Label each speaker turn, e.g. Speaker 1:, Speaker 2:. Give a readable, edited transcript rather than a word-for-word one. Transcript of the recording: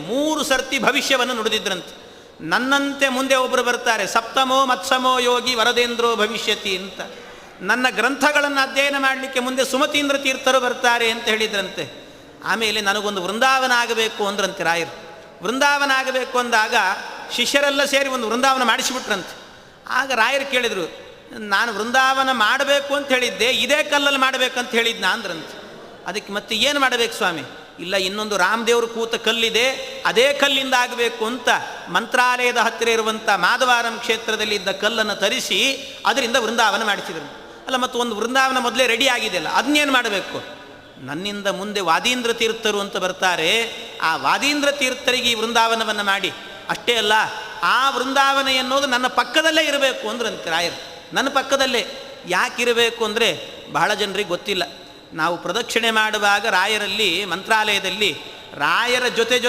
Speaker 1: 3 ಸರ್ತಿ ಭವಿಷ್ಯವನ್ನು ನುಡಿದಿದ್ರಂತೆ. ನನ್ನಂತೆ ಮುಂದೆ ಒಬ್ಬರು ಬರ್ತಾರೆ, ಸಪ್ತಮೋ ಮತ್ಸಮೋ ಯೋಗಿ ವರದೇಂದ್ರೋ ಭವಿಷ್ಯತಿ ಅಂತ. ನನ್ನ ಗ್ರಂಥಗಳನ್ನು ಅಧ್ಯಯನ ಮಾಡಲಿಕ್ಕೆ ಮುಂದೆ ಸುಮತೀಂದ್ರ ತೀರ್ಥರು ಬರ್ತಾರೆ ಅಂತ ಹೇಳಿದ್ರಂತೆ. ಆಮೇಲೆ ನನಗೊಂದು ವೃಂದಾವನ ಆಗಬೇಕು ಅಂದ್ರಂತೆ ರಾಯರು. ವೃಂದಾವನ ಆಗಬೇಕು ಅಂದಾಗ ಶಿಷ್ಯರೆಲ್ಲ ಸೇರಿ ಒಂದು ವೃಂದಾವನ ಮಾಡಿಸಿಬಿಟ್ರಂತೆ. ಆಗ ರಾಯರು ಕೇಳಿದರು, ನಾನು ವೃಂದಾವನ ಮಾಡಬೇಕು ಅಂತ ಹೇಳಿದ್ದೆ, ಇದೇ ಕಲ್ಲಲ್ಲಿ ಮಾಡಬೇಕಂತ ಹೇಳಿದ್ನ ಅಂದ್ರಂತೆ. ಅದಕ್ಕೆ ಮತ್ತೆ ಏನು ಮಾಡಬೇಕು ಸ್ವಾಮಿ? ಇಲ್ಲ, ಇನ್ನೊಂದು ರಾಮದೇವರು ಕೂತ ಕಲ್ಲಿದೆ, ಅದೇ ಕಲ್ಲಿಂದ ಆಗಬೇಕು ಅಂತ ಮಂತ್ರಾಲಯದ ಹತ್ತಿರ ಇರುವಂಥ ಮಾಧವಾರಂ ಕ್ಷೇತ್ರದಲ್ಲಿ ಇದ್ದ ಕಲ್ಲನ್ನು ತರಿಸಿ ಅದರಿಂದ ವೃಂದಾವನ ಮಾಡಿಸಿದರು. ಅಲ್ಲ, ಮತ್ತು ಒಂದು ವೃಂದಾವನ ಮೊದಲೇ ರೆಡಿ ಆಗಿದೆಯಲ್ಲ, ಅದನ್ನೇನು ಮಾಡಬೇಕು? ನನ್ನಿಂದ ಮುಂದೆ ವಾದೀಂದ್ರ ತೀರ್ಥರು ಅಂತ ಬರ್ತಾರೆ, ಆ ವಾದೀಂದ್ರ ತೀರ್ಥರಿಗೆ ಈ ವೃಂದಾವನವನ್ನು ಮಾಡಿ, ಅಷ್ಟೇ ಅಲ್ಲ ಆ ವೃಂದಾವನ ಎನ್ನುವುದು ನನ್ನ ಪಕ್ಕದಲ್ಲೇ ಇರಬೇಕು ಅಂದ್ರಂತೆ ರಾಯರು. ನನ್ನ ಪಕ್ಕದಲ್ಲೇ ಯಾಕಿರಬೇಕು ಅಂದರೆ ಬಹಳ ಜನರಿಗೆ ಗೊತ್ತಿಲ್ಲ. ನಾವು ಪ್ರದಕ್ಷಿಣೆ ಮಾಡುವಾಗ ರಾಯರಲ್ಲಿ ಮಂತ್ರಾಲಯದಲ್ಲಿ ರಾಯರ ಜೊತೆಗೆ